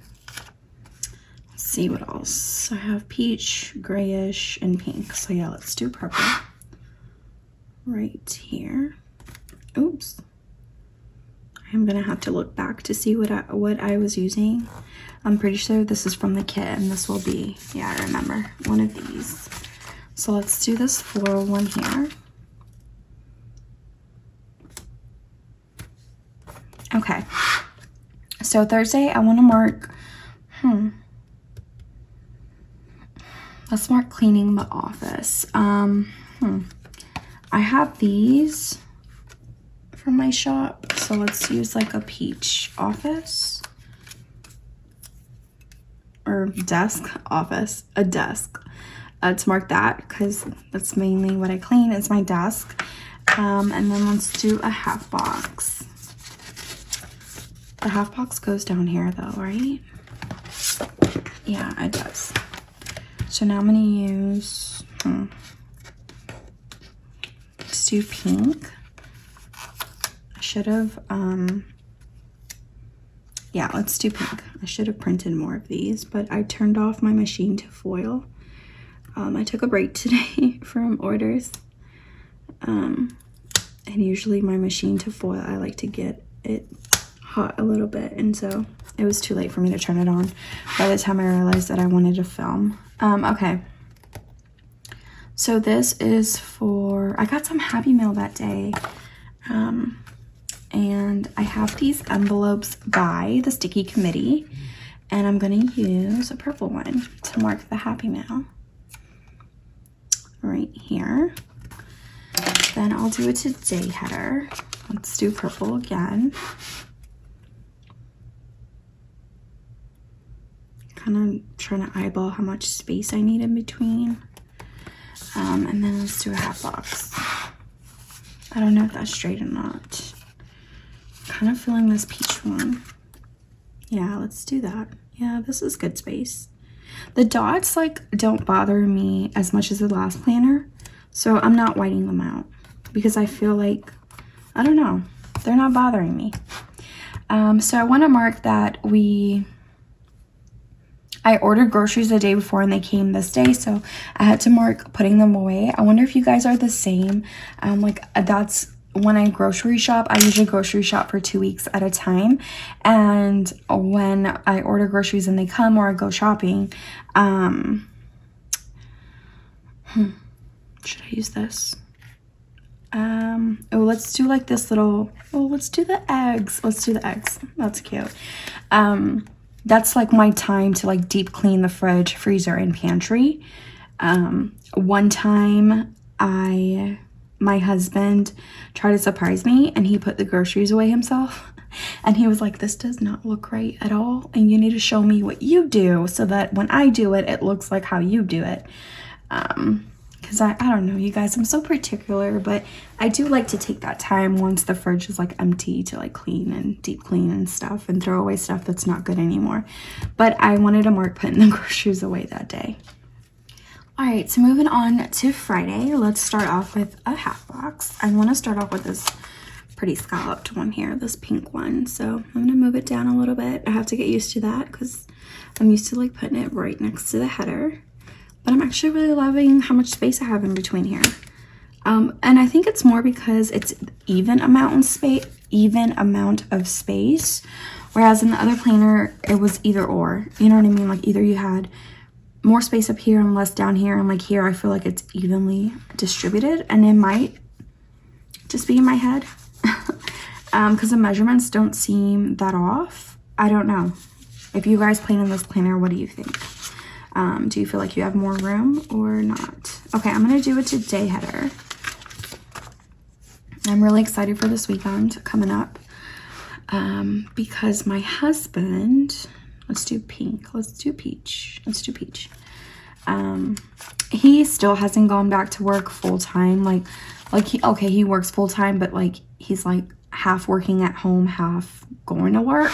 Let's see what else. I have peach, grayish, and pink. So yeah, let's do purple. Right here. Oops. I'm going to have to look back to see what I was using. I'm pretty sure this is from the kit, and this will be, yeah, I remember, one of these. So let's do this floral one here. Okay, so Thursday I want to mark, let's mark cleaning the office. I have these from my shop, so let's use like a peach office, or desk office, a desk, to mark that, because that's mainly what I clean is my desk. And then let's do a half box. The half box goes down here though, right? Yeah, it does. So now I'm gonna use, let's do pink. I should have, yeah, let's do pink. I should have printed more of these, but I turned off my machine to foil. I took a break today from orders. And usually my machine to foil, I like to get it hot a little bit, and so it was too late for me to turn it on by the time I realized that I wanted to film. Okay, so this is for, I got some Happy Mail that day, and I have these envelopes by the Sticky Committee, and I'm gonna use a purple one to mark the Happy Mail right here. Then I'll do a today header. Let's do purple again. Kind of trying to eyeball how much space I need in between. And then let's do a half box. I don't know if that's straight or not. Kind of feeling this peach one. Yeah, let's do that. Yeah, this is good space. The dots like don't bother me as much as the last planner, so I'm not whiting them out because I feel like, I don't know, they're not bothering me. So I want to mark that I ordered groceries the day before and they came this day, so I had to mark putting them away. I wonder if you guys are the same. Like that's when I grocery shop, I usually grocery shop for 2 weeks at a time, and when I order groceries and they come or I go shopping, should I use this? Oh, let's do like this little, oh, let's do the eggs. Let's do the eggs. That's cute. That's like my time to like deep clean the fridge, freezer, and pantry. One time my husband tried to surprise me and he put the groceries away himself. And he was like, this does not look right at all. And you need to show me what you do so that when I do it, it looks like how you do it. Because I don't know, you guys, I'm so particular, but I do like to take that time once the fridge is like empty to like clean and deep clean and stuff and throw away stuff that's not good anymore. But I wanted to mark putting the groceries away that day. All right, so moving on to Friday, let's start off with a half box. I want to start off with this pretty scalloped one here, this pink one. So I'm gonna move it down a little bit. I have to get used to that because I'm used to like putting it right next to the header. But I'm actually really loving how much space I have in between here. And I think it's more because it's even amount of space. Whereas in the other planner, it was either or. You know what I mean? Like either you had more space up here and less down here. And like here, I feel like it's evenly distributed. And it might just be in my head. Because the measurements don't seem that off. I don't know. If you guys plan in this planner, what do you think? Do you feel like you have more room or not? Okay, I'm going to do a today header. I'm really excited for this weekend coming up because my husband, let's do pink, let's do peach, let's do peach. He still hasn't gone back to work full-time. He works full-time, but like he's like half working at home, half going to work.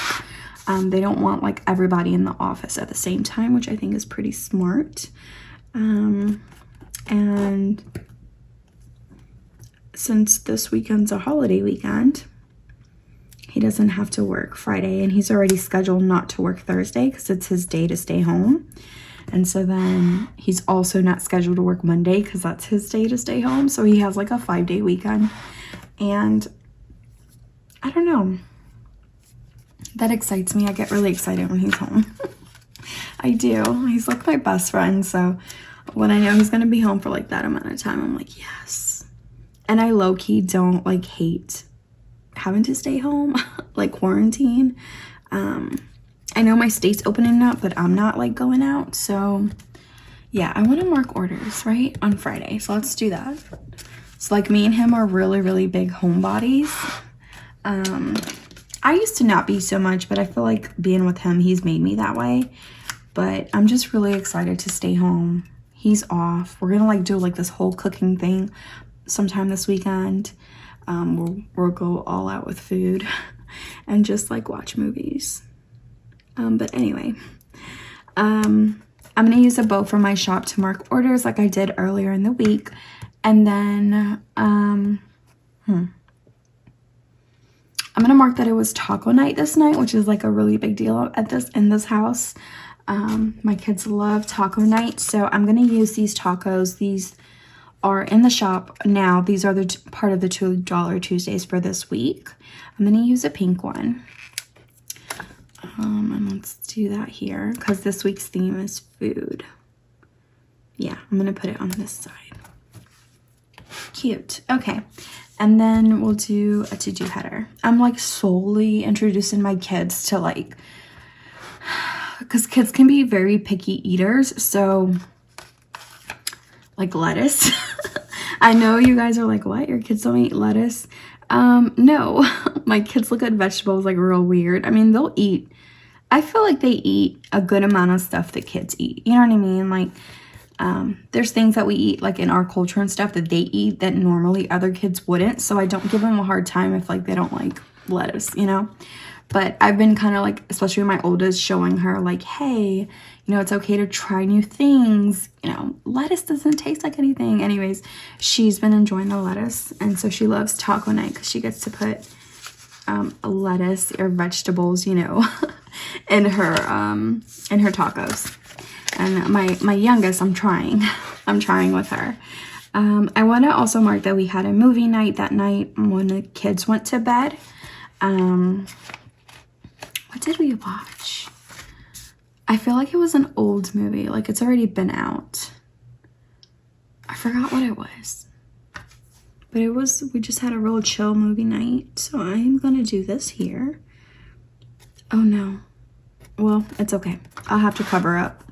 They don't want like everybody in the office at the same time, which I think is pretty smart. And since this weekend's a holiday weekend, he doesn't have to work Friday, and he's already scheduled not to work Thursday because it's his day to stay home. And so then he's also not scheduled to work Monday because that's his day to stay home. So he has like a 5-day weekend. And I don't know. That excites me. I get really excited when he's home. I do. He's like my best friend. So when I know he's going to be home for like that amount of time, I'm like, yes. And I low-key don't like hate having to stay home, like quarantine. I know my state's opening up, but I'm not like going out. So yeah, I want to mark orders, right, on Friday. So let's do that. So like me and him are really, really big homebodies. I used to not be so much, but I feel like being with him, he's made me that way. But I'm just really excited to stay home. He's off. We're gonna like do like this whole cooking thing. sometime this weekend. We'll go all out with food and just like watch movies. But anyway, I'm gonna use a bow from my shop to mark orders like I did earlier in the week. And then I'm gonna mark that it was taco night this night, which is like a really big deal in this house. My kids love taco night, so I'm gonna use these tacos. These are in the shop now. These are the part of the $2 Tuesdays for this week. I'm gonna use a pink one. And let's do that here because this week's theme is food. Yeah, I'm gonna put it on this side. Cute. Okay, and then we'll do a to-do header. I'm like slowly introducing my kids to like, because kids can be very picky eaters. So like lettuce. I know you guys are like, what? Your kids don't eat lettuce? No, my kids look at vegetables like real weird. I mean, they'll eat, I feel like they eat a good amount of stuff that kids eat. You know what I mean? Like, there's things that we eat like in our culture and stuff that they eat that normally other kids wouldn't. So I don't give them a hard time if like they don't like lettuce, you know? But I've been kind of like, especially with my oldest, showing her like, hey, you know, it's okay to try new things. You know, lettuce doesn't taste like anything. Anyways, she's been enjoying the lettuce. And so she loves taco night because she gets to put lettuce or vegetables, you know, in her tacos. And my youngest, I'm trying with her. I want to also mark that we had a movie night that night when the kids went to bed. What did we watch? I feel like it was an old movie. Like it's already been out. I forgot what it was. But it was, we just had a real chill movie night. So I'm going to do this here. Oh no. Well, it's okay. I'll have to cover up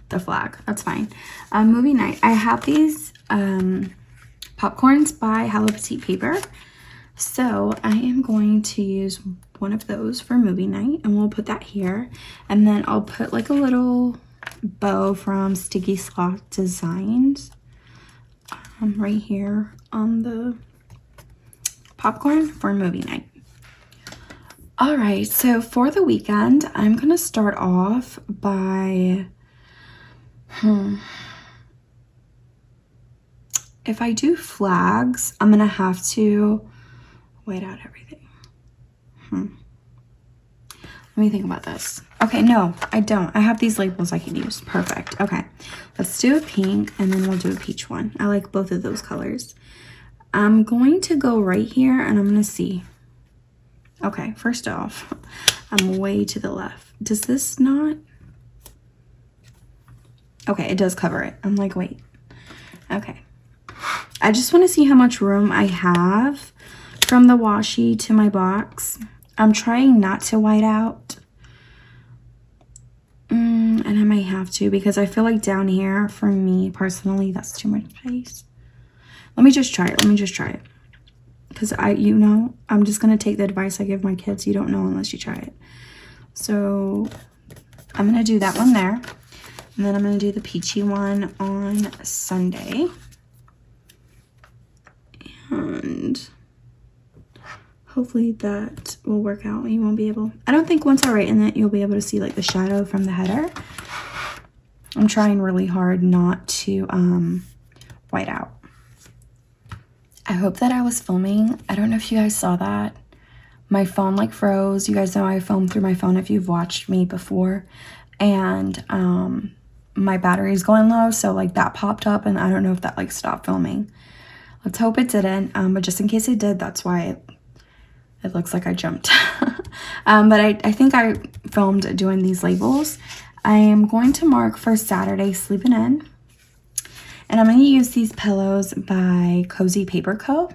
the flag. That's fine. Movie night. I have these popcorns by Hello Petite Paper. So I am going to use one of those for movie night, and we'll put that here. And then I'll put like a little bow from Sticky Sloth Designs right here on the popcorn for movie night. All right, so for the weekend, I'm gonna start off by if I do flags, I'm gonna have to white out everything. Let me think about this. Okay, no, I don't. I have these labels I can use. Perfect. Okay, let's do a pink and then we'll do a peach one. I like both of those colors. I'm going to go right here and I'm gonna see. Okay, first off, I'm way to the left. Does this not? Okay, it does cover it. I'm like, wait. Okay. I just want to see how much room I have from the washi to my box. I'm trying not to white out. And I might have to because I feel like down here, for me personally, that's too much space. Let me just try it. Because you know, I'm just going to take the advice I give my kids. You don't know unless you try it. So I'm going to do that one there. And then I'm going to do the peachy one on Sunday. And hopefully that will work out. You won't be able, I don't think once I write in it, you'll be able to see like the shadow from the header. I'm trying really hard not to white out. I hope that I was filming. I don't know if you guys saw that. My phone like froze. You guys know I film through my phone if you've watched me before. And my battery is going low. So like that popped up and I don't know if that like stopped filming. Let's hope it didn't. But just in case it did, that's why it looks like I jumped. But I think I filmed doing these labels. I am going to mark for Saturday sleeping in. And I'm going to use these pillows by Cozy Paper Co.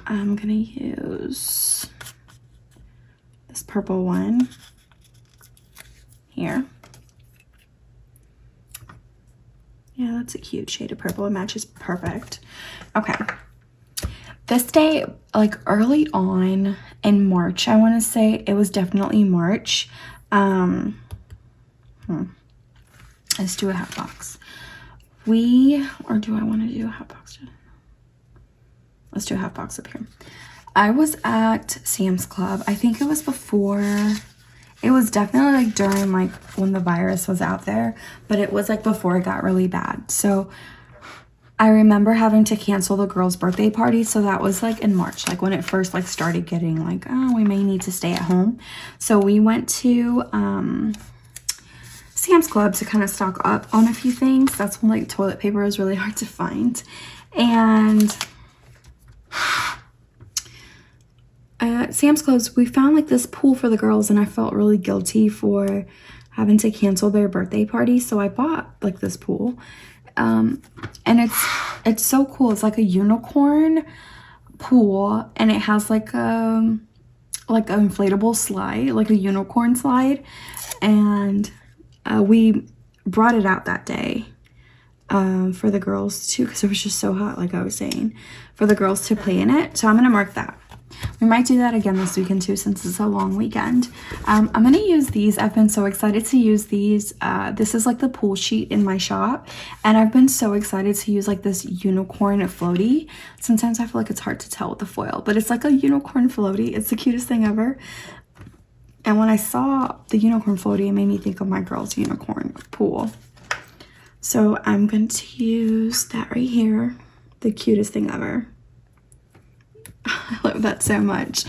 I'm going to use this purple one here. Yeah, that's a cute shade of purple. It matches perfect. Okay. This day, like early on in March, I want to say it was definitely March. Let's do a hat box. Or do I want to do a hat box? let's do a half box up here. I was at Sam's Club. I think it was before, it was definitely like during like when the virus was out there, but it was like before it got really bad. So I remember having to cancel the girls' birthday party. So that was like in March, like when it first like started getting like, oh, we may need to stay at home. So we went to Sam's Club to kind of stock up on a few things. That's when like toilet paper is really hard to find. And at Sam's Club, we found like this pool for the girls, and I felt really guilty for having to cancel their birthday party. So I bought like this pool. And it's so cool. It's like a unicorn pool, and it has like an inflatable slide, like a unicorn slide. And we brought it out that day for the girls too, because it was just so hot, like I was saying, for the girls to play in it. So I'm gonna mark that. We might do that again this weekend too, since it's a long weekend. I'm gonna use these. I've been so excited to use these. This is like the pool sheet in my shop, and I've been so excited to use like this unicorn floaty. Sometimes I feel like it's hard to tell with the foil, but it's like a unicorn floaty. It's the cutest thing ever. And when I saw the unicorn floaty, it made me think of my girls' unicorn pool. So I'm going to use that right here. The cutest thing ever. I love that so much.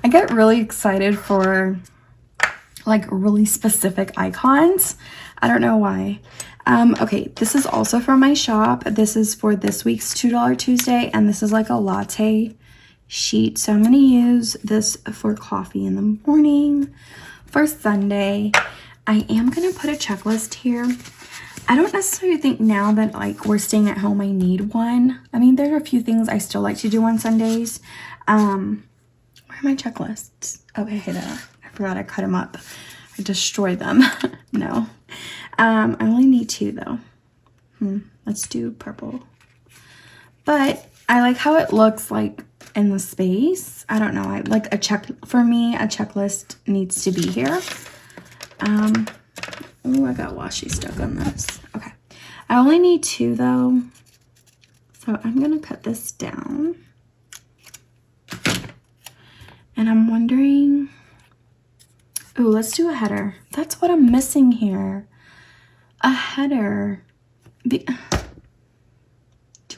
I get really excited for like really specific icons. I don't know why. Okay, this is also from my shop. This is for this week's $2 Tuesday, and this is like a latte sheet. So I'm going to use this for coffee in the morning. For Sunday, I am going to put a checklist here. I don't necessarily think now that like we're staying at home I need one. I mean, there are a few things I still like to do on Sundays. Where are my checklists? Okay, I forgot I cut them up. I destroyed them. No. I only need 2 though. Let's do purple. But I like how it looks like in the space. I don't know. I like for me, a checklist needs to be here. Oh, I got washi stuck on this. Okay. I only need 2 though. So I'm going to cut this down. And I'm wondering, ooh, let's do a header. That's what I'm missing here. A header. Do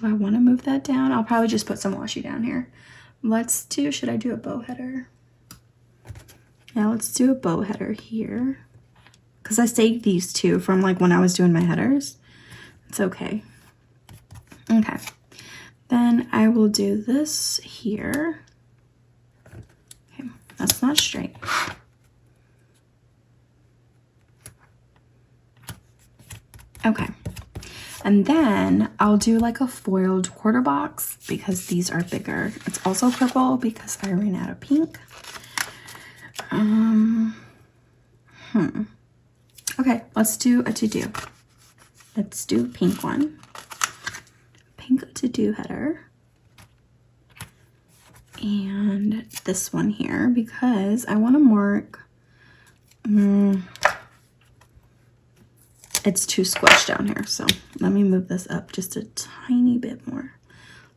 I want to move that down? I'll probably just put some washi down here. Should I do a bow header? Yeah, let's do a bow header here. Because I saved these 2 from like when I was doing my headers. It's okay. Okay. Then I will do this here. Okay, that's not straight. Okay. And then I'll do like a foiled quarter box because these are bigger. It's also purple because I ran out of pink. Okay, let's do a to-do. Let's do pink one. Pink to-do header. And this one here because I want to mark... it's too squished down here, so let me move this up just a tiny bit more.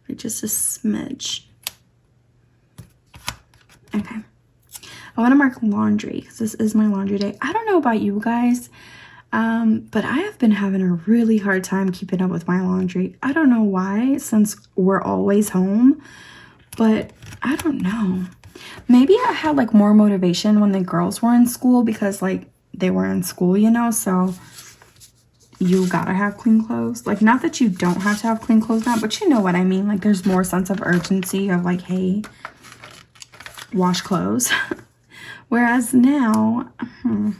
Like just a smidge. Okay. I want to mark laundry because this is my laundry day. I don't know about you guys, but I have been having a really hard time keeping up with my laundry. I don't know why, since we're always home, but I don't know. Maybe I had like more motivation when the girls were in school because like they were in school, you know, so you gotta have clean clothes. Like, not that you don't have to have clean clothes now, but you know what I mean. Like, there's more sense of urgency of like, hey, wash clothes. Whereas now, I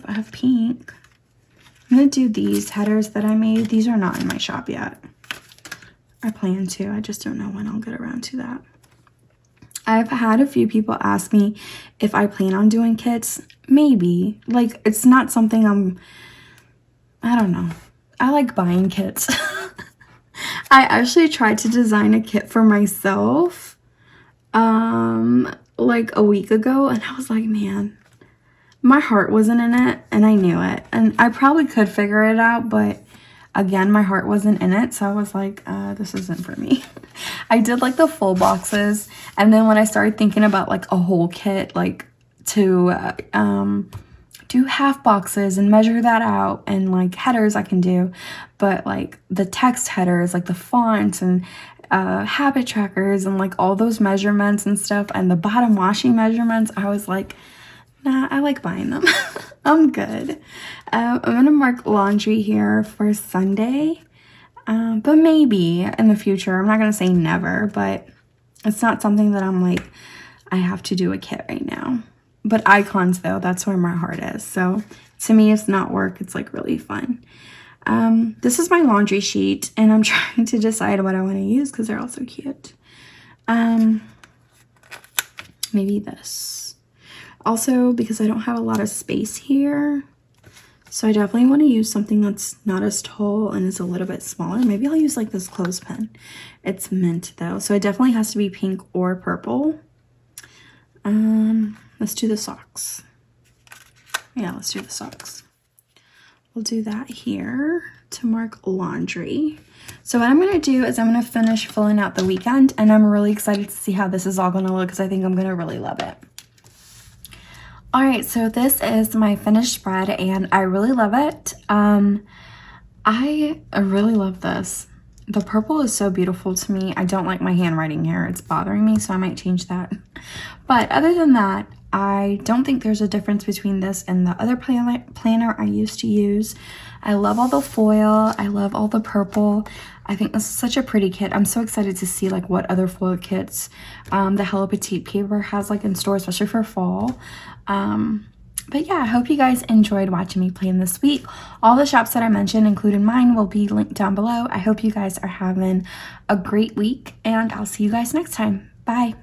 have pink. I'm gonna do these headers that I made. These are not in my shop yet. I plan to, I just don't know when I'll get around to that. I've had a few people ask me if I plan on doing kits. Maybe. Like, it's not something I don't know. I like buying kits. I actually tried to design a kit for myself like a week ago, and I was like, man, my heart wasn't in it, and I knew it. And I probably could figure it out, but again, my heart wasn't in it, so I was like, this isn't for me. I did like the full boxes, and then when I started thinking about like a whole kit, like to do half boxes and measure that out, and like headers I can do, but like the text headers, like the fonts and habit trackers and like all those measurements and stuff, and the bottom washi measurements, I was like, nah, I like buying them. I'm good. I'm gonna mark laundry here for Sunday, but maybe in the future. I'm not gonna say never, but it's not something that I'm like, I have to do a kit right now. But icons though, that's where my heart is. So to me, it's not work, it's like really fun. This is my laundry sheet, and I'm trying to decide what I want to use because they're all so cute. Maybe this. Also, because I don't have a lot of space here, so I definitely want to use something that's not as tall and is a little bit smaller. Maybe I'll use like this clothespin. It's mint though, so it definitely has to be pink or purple. Let's do the socks. Yeah, let's do the socks. We'll do that here to mark laundry. So what I'm going to do is I'm going to finish filling out the weekend, and I'm really excited to see how this is all going to look because I think I'm going to really love it. All right, so this is my finished spread, and I really love it. I really love this. The purple is so beautiful to me. I don't like my handwriting here. It's bothering me, so I might change that. But other than that, I don't think there's a difference between this and the other planner I used to use. I love all the foil. I love all the purple. I think this is such a pretty kit. I'm so excited to see like what other foil kits the Hello Petite paper has like in store, especially for fall. But yeah, I hope you guys enjoyed watching me plan this week. All the shops that I mentioned, including mine, will be linked down below. I hope you guys are having a great week, and I'll see you guys next time. Bye.